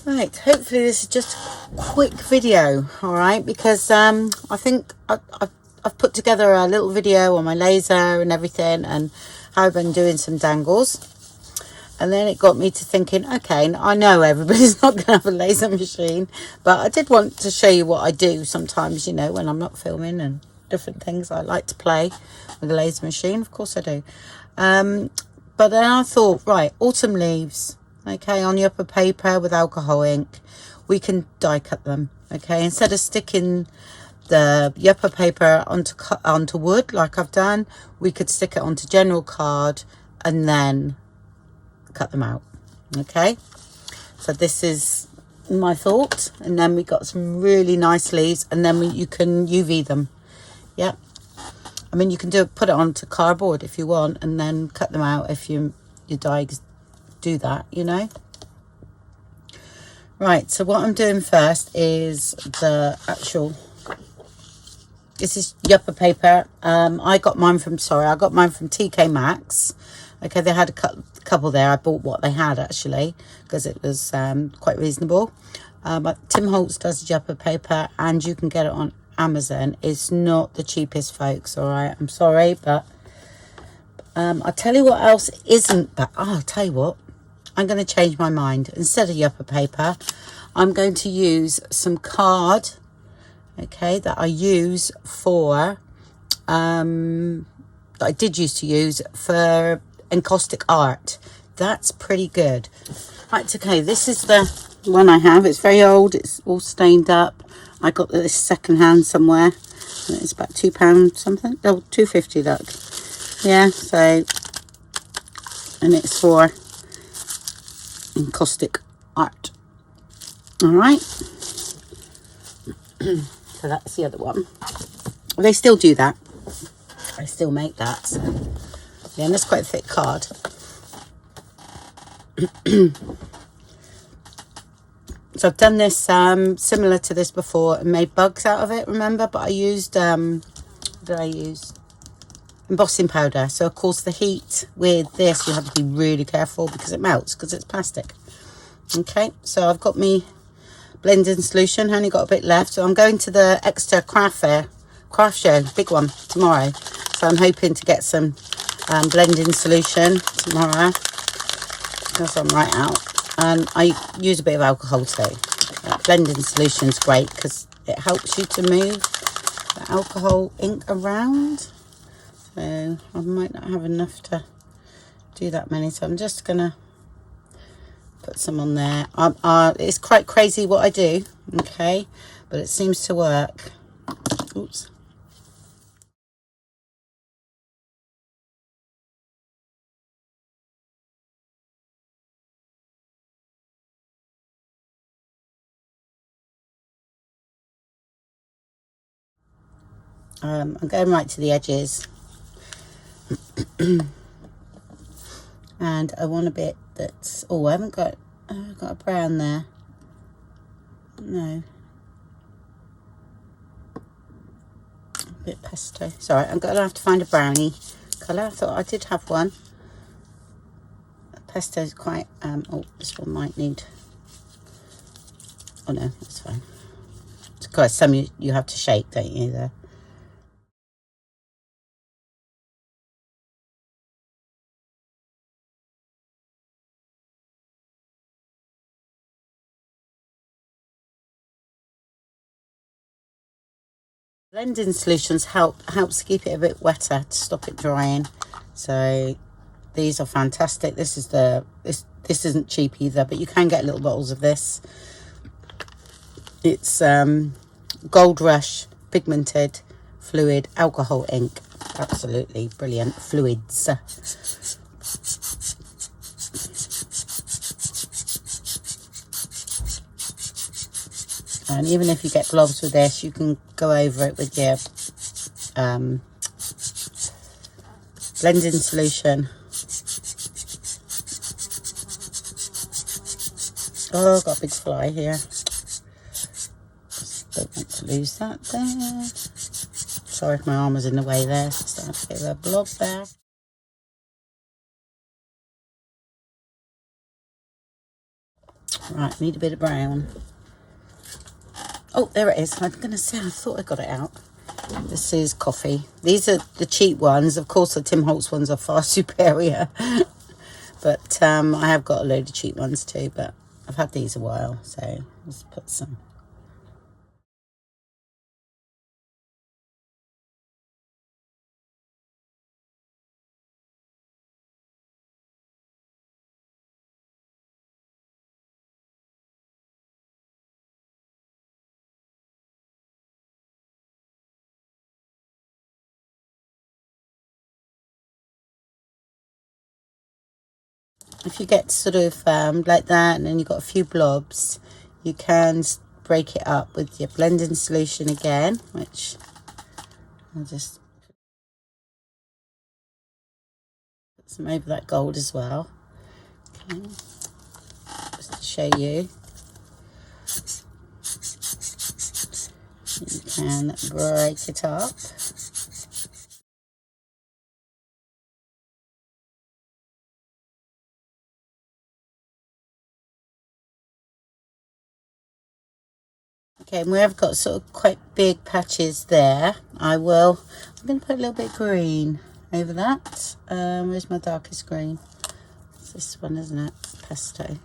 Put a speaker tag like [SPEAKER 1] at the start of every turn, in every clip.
[SPEAKER 1] Right, hopefully this is just a quick video, all right, because I think I've put together a little video on my laser and everything, and how I've been doing some dangles. And then it got me to thinking, okay, I know everybody's not going to have a laser machine, but I did want to show you what I do sometimes, you know, when I'm not filming and different things. I like to play with a laser machine, of course I do. But then I thought, right, autumn leaves, okay, on the upper paper with alcohol ink, we can die cut them, okay, instead of sticking the upper paper onto wood like I've done, we could stick it onto general card and then cut them out. Okay, so this is my thought. And then we got some really nice leaves, and then you can UV them. Yeah, I mean, you can put it onto cardboard if you want, and then cut them out if your dies do that, you know. Right, so what I'm doing first is the actual, this is yucca paper. I got mine from TK Maxx. Okay, they had a couple there. I bought what they had actually because it was quite reasonable. But Tim Holtz does yucca paper, and you can get it on Amazon. It's not the cheapest, folks, all right, I'm sorry, but I'll tell you what else isn't, but I'll tell you what, I'm going to change my mind. Instead of yucca paper, I'm going to use some card, okay, that I use for that I did used to use for encaustic art. That's pretty good. Right, okay, this is the one I have. It's very old, it's all stained up. I got this second hand somewhere. It's about £2 something. Oh, £2.50, look. Yeah, so, and it's for encaustic art. All right. So that's the other one. They still do that. I still make that. So. Yeah, and it's quite a thick card. So I've done this similar to this before and made bugs out of it, remember? But I used, what did I use? Embossing powder. So of course the heat with this, you have to be really careful because it melts because it's plastic. Okay, so I've got me blending solution, only got a bit left. So I'm going to the Exeter craft show, big one, tomorrow. So I'm hoping to get some blending solution tomorrow because I'm right out. And I use a bit of alcohol too. Blending solution is great because it helps you to move the alcohol ink around. So I might not have enough to do that many. So I'm just going to put some on there. It's quite crazy what I do, okay? But it seems to work. Oops. I'm going right to the edges. And I want a bit that's, oh, I haven't got a brown there. No. A bit pesto. Sorry, I'm going to have to find a brownie colour. I thought I did have one. Pesto is quite, oh, this one might need, oh no, that's fine. Because some you have to shake, don't you, there? Blending solutions helps keep it a bit wetter to stop it drying. So these are fantastic. This isn't cheap either, but you can get little bottles of this. It's Gold Rush pigmented fluid alcohol ink. Absolutely brilliant fluids. And even if you get gloves with this, you can go over it with your blending solution. Oh, I've got a big fly here. Don't want to lose that there. Sorry if my arm was in the way there. Just have to get a blob there. Right, need a bit of brown. Oh, there it is. I'm going to say, I thought I got it out. This is coffee. These are the cheap ones. Of course, the Tim Holtz ones are far superior. But I have got a load of cheap ones too. But I've had these a while. So let's put some. If you get sort of like that and then you've got a few blobs, you can break it up with your blending solution again, which I'll just put some over that gold as well. Okay. Just to show you. You can break it up. Okay, and where I've got sort of quite big patches there, I'm going to put a little bit of green over that. Where's my darkest green? It's this one, isn't it? Pesto.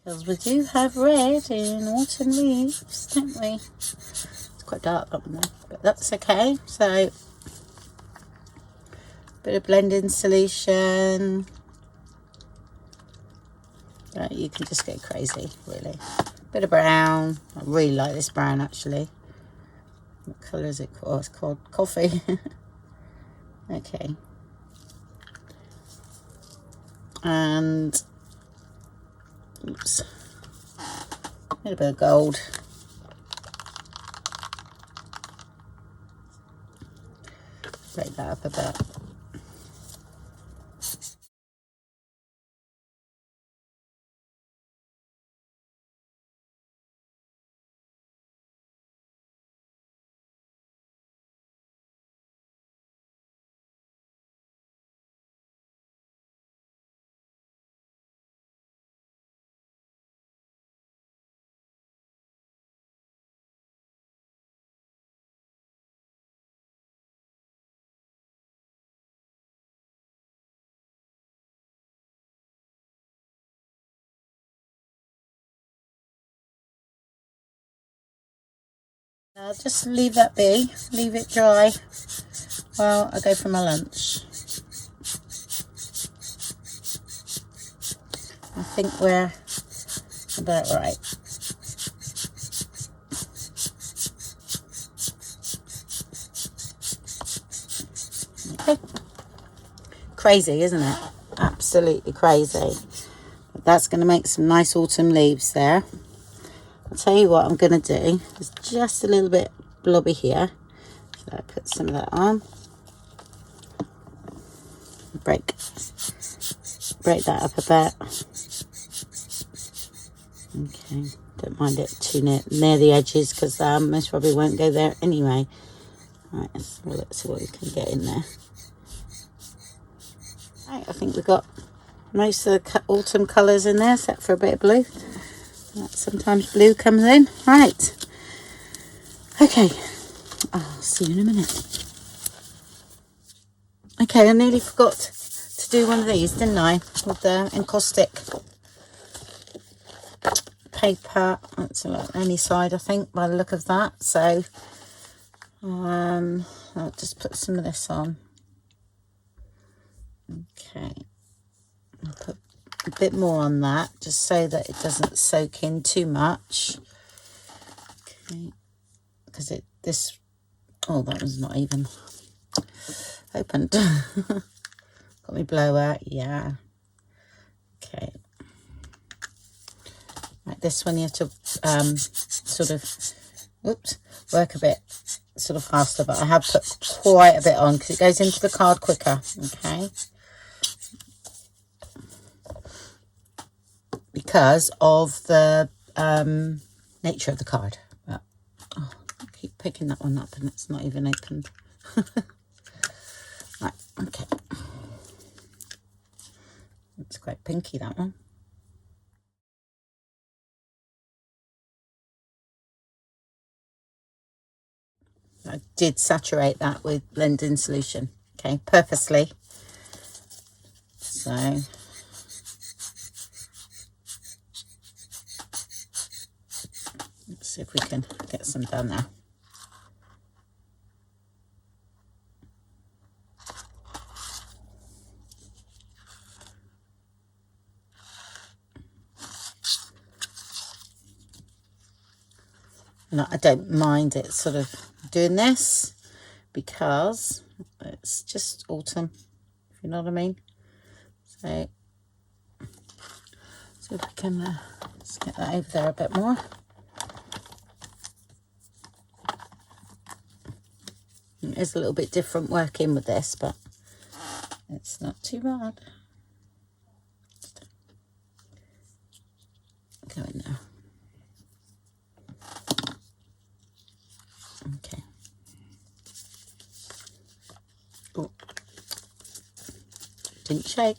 [SPEAKER 1] Because we do have red in autumn leaves, don't we? It's quite dark up there, but that's okay. So, bit of blending solution. Right, you can just go crazy, really. Bit of brown. I really like this brown, actually. What colour is it called? Oh, it's called coffee. Okay. And oops, a little bit of gold. Break that up a bit. I'll just leave that be, leave it dry while I go for my lunch. I think we're about right. Okay. Crazy, isn't it? Absolutely crazy. But that's going to make some nice autumn leaves there. I'll tell you what I'm going to do. There's just a little bit blobby here. So I put some of that on. Break that up a bit. Okay, don't mind it too near the edges because most probably won't go there anyway. Right, so let's see what we can get in there. Right, I think we've got most of the autumn colours in there, except for a bit of blue. Sometimes blue comes in. Right. Okay. I'll see you in a minute. Okay, I nearly forgot to do one of these, didn't I? With the encaustic paper. That's any side, I think, by the look of that. So I'll just put some of this on. Okay. I'll put a bit more on that, just so that it doesn't soak in too much. Okay. Because oh, that was not even opened. Got me blower, yeah. Okay. Like this one, you have to sort of, whoops, work a bit sort of faster, but I have put quite a bit on because it goes into the card quicker, okay? Because of the nature of the card. But, oh, I keep picking that one up and it's not even opened. Right, okay. It's quite pinky, that one. I did saturate that with blending solution, okay, purposely. So let's see if we can get some done now. And I don't mind it sort of doing this because it's just autumn, if you know what I mean. So see if we can let's get that over there a bit more. It is a little bit different working with this, but it's not too bad. Go in now. Okay. Oh, didn't shake.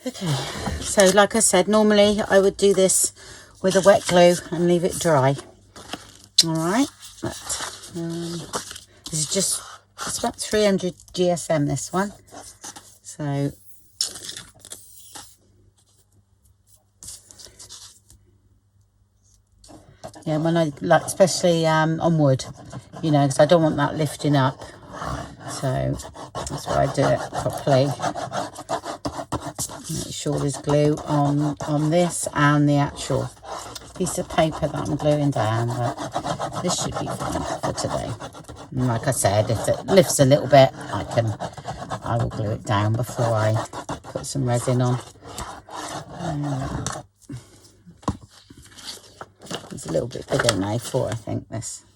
[SPEAKER 1] Okay, so like I said, normally I would do this with a wet glue and leave it dry. All right, but this is just, it's about 300 GSM, this one. So yeah, when I like, especially on wood, you know, because I don't want that lifting up. So that's why I do it properly. Make sure there's glue on this and the actual piece of paper that I'm gluing down, but this should be fine for today. And like I said, if it lifts a little bit, I will glue it down before I put some resin on. It's a little bit bigger than A4, I think, this.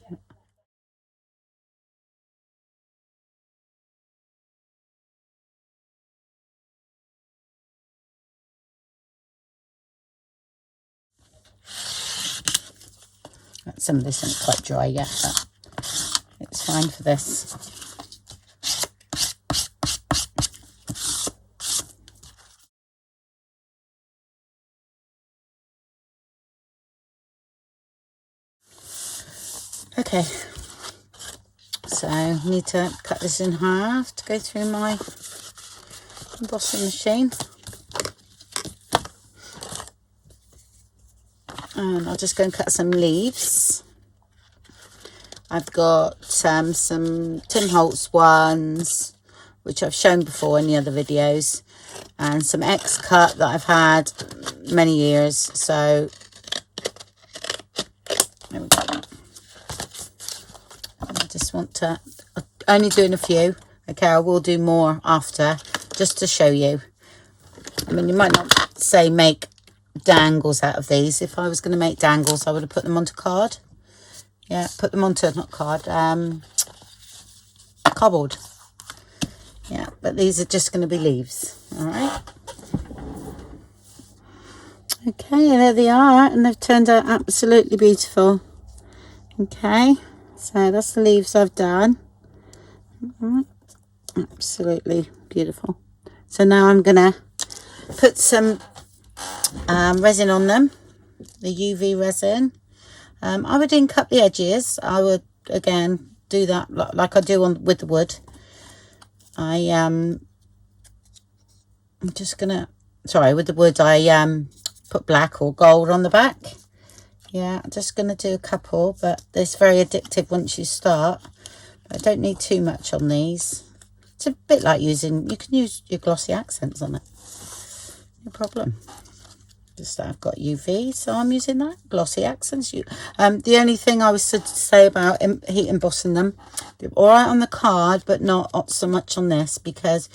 [SPEAKER 1] Some of this isn't quite dry yet, but it's fine for this. Okay, so I need to cut this in half to go through my embossing machine. And I'll just go and cut some leaves. I've got some Tim Holtz ones, which I've shown before in the other videos, and some X-cut that I've had many years. So there we go. I just want to, only doing a few. Okay, I will do more after, just to show you. I mean, you might not say make dangles out of these. If I was going to make dangles, I would have put them onto card. Yeah, put them onto, not card, cardboard. Yeah, but these are just going to be leaves. All right. Okay, there they are, and they've turned out absolutely beautiful. Okay, so that's the leaves I've done. All right. Absolutely beautiful. So now I'm going to put some resin on them, the UV resin. I would ink up the edges. I would, again, do that like I do with the wood. I'm just gonna, sorry, with the wood I put black or gold on the back. Yeah, I'm just gonna do a couple, but it's very addictive once you start. I don't need too much on these. It's a bit like using, you can use your glossy accents on it, no problem. Just I've got UV, so I'm using that. Glossy accents. The only thing I was to say about heat embossing them, they're all right on the card, but not so much on this, because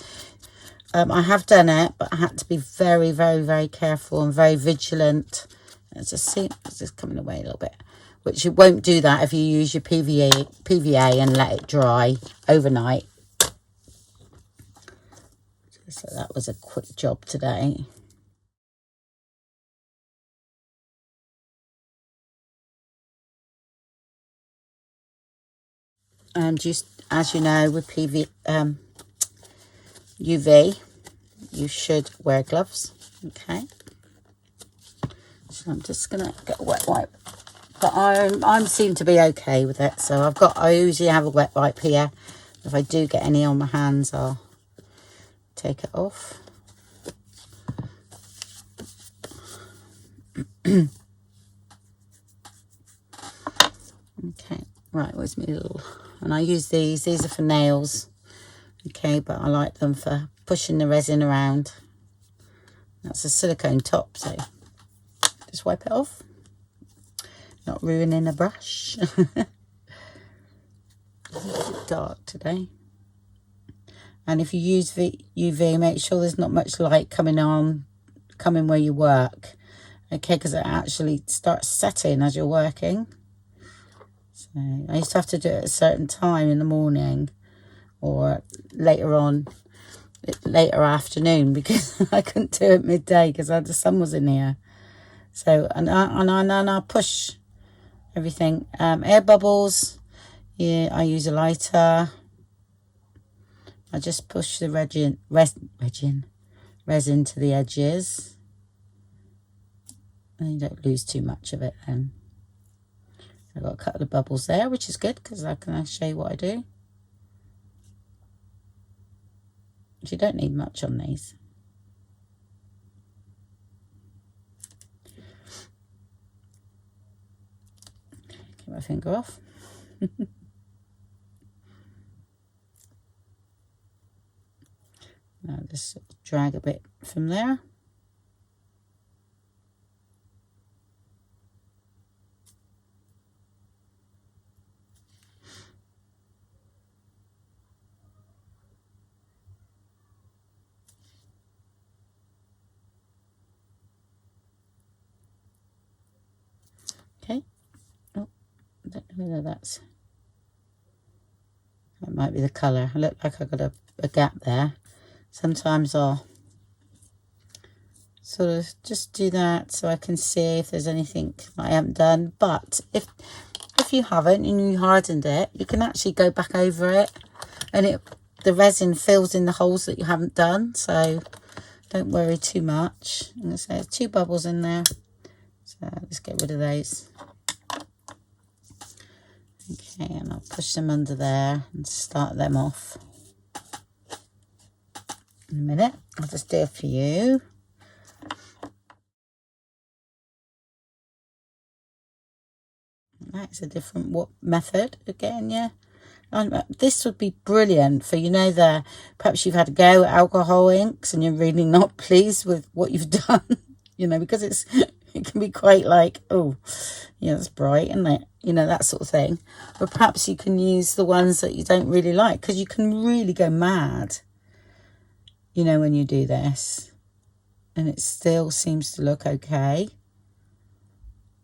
[SPEAKER 1] I have done it, but I had to be very, very, very careful and very vigilant. Let's just see, it's just coming away a little bit. Which you won't do that if you use your PVA and let it dry overnight. So that was a quick job today. And just as you know, with UV, you should wear gloves. Okay. So I'm just gonna get a wet wipe, but I seem to be okay with it. So I usually have a wet wipe here. If I do get any on my hands, I'll take it off. Okay, right, where's my little, and I use these are for nails. Okay, but I like them for pushing the resin around. That's a silicone top, so just wipe it off, not ruining a brush. It's dark today. And if you use UV, make sure there's not much light coming where you work. Okay, because it actually starts setting as you're working. So I used to have to do it at a certain time in the morning, or later afternoon, because I couldn't do it midday because the sun was in here. So and I push everything. Air bubbles. Yeah, I use a lighter. I just push the resin to the edges, and you don't lose too much of it then. I've got a couple of bubbles there, which is good because I can show you what I do. But you don't need much on these. Get my finger off. Now just drag a bit from there. Okay, don't know whether that might be the colour. I look like I've got a gap there. Sometimes I'll sort of just do that so I can see if there's anything I haven't done. But if you haven't and you hardened it, you can actually go back over it, and the resin fills in the holes that you haven't done, so don't worry too much. I'm going to say there's 2 bubbles in there, so let's get rid of those. Okay, and I'll push them under there and start them off. In a minute, I'll just do a few. That's a different method again, yeah. This would be brilliant for, you know, perhaps you've had a go at alcohol inks and you're really not pleased with what you've done, you know, because it can be quite like, oh, yeah, it's bright, isn't it? You know, that sort of thing. Or perhaps you can use the ones that you don't really like, because you can really go mad, you know, when you do this. And it still seems to look okay.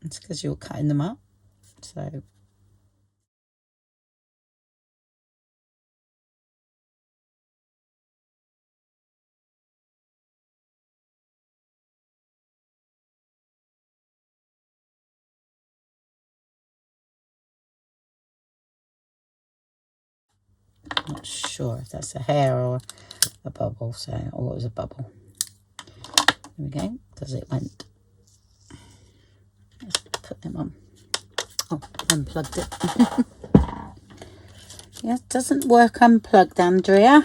[SPEAKER 1] It's because you're cutting them up. So I'm not sure if that's a hair or a bubble, so, or it was a bubble. There we go, because it went. Let's put them on. Oh, unplugged it. Yeah, it doesn't work unplugged, Andrea.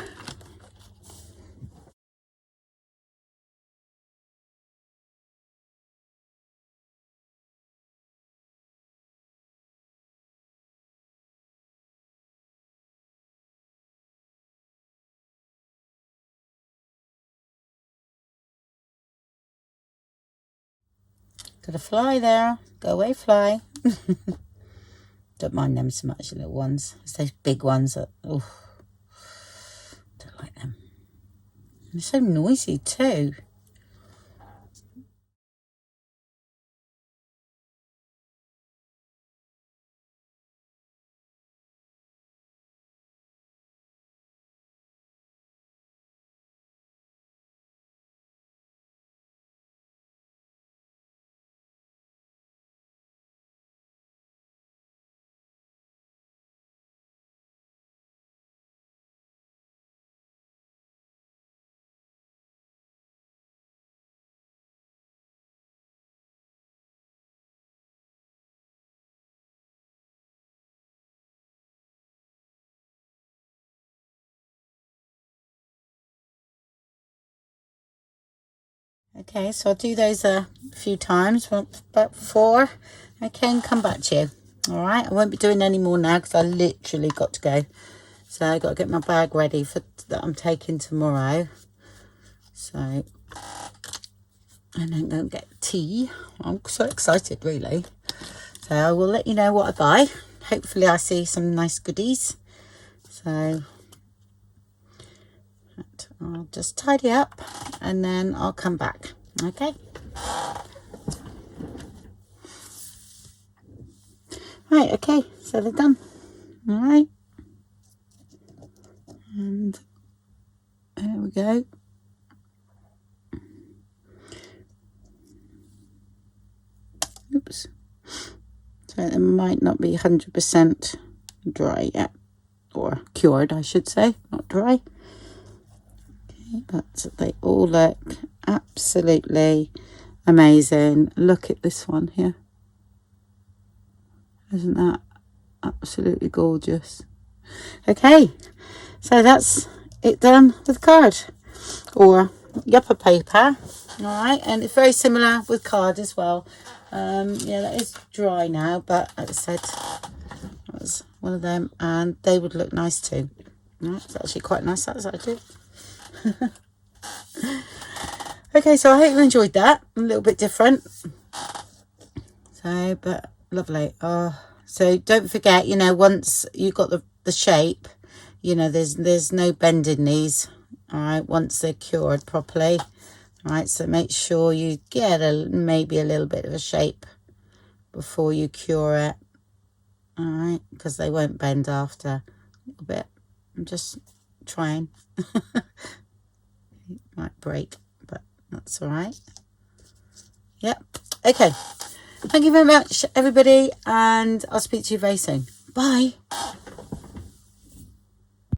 [SPEAKER 1] Got a fly there. Go away, fly. Don't mind them so much, the little ones. It's those big ones that, oh, don't like them. They're so noisy too. Okay, so I'll do those a few times, about 4. Okay, and come back to you. All right, I won't be doing any more now because I literally got to go. So I've got to get my bag ready for that I'm taking tomorrow. So, and then go and get tea. I'm so excited, really. So I will let you know what I buy. Hopefully I see some nice goodies. So I'll just tidy up and then I'll come back. Okay. Right, okay, so they're done. All right. And there we go. Oops. So it might not be 100% dry yet, or cured, I should say, not dry. Okay, but they all look absolutely amazing. Look at this one here. Isn't that absolutely gorgeous? Okay, so that's it done with the card, or yupper paper. All right, and it's very similar with card as well. Yeah, that is dry now, but like I said, that was one of them, and they would look nice too. Right, it's actually quite nice, that's actually. Okay, so I hope you enjoyed that. A little bit different. So, but lovely. Oh, so don't forget, you know, once you got the shape, you know, there's no bend in these. All right, once they're cured properly. All right, so make sure you get maybe a little bit of a shape before you cure it. All right, because they won't bend after a little bit. I'm just trying. Might break, but that's all right. Yep. Okay. Thank you very much, everybody, and I'll speak to you very soon. Bye.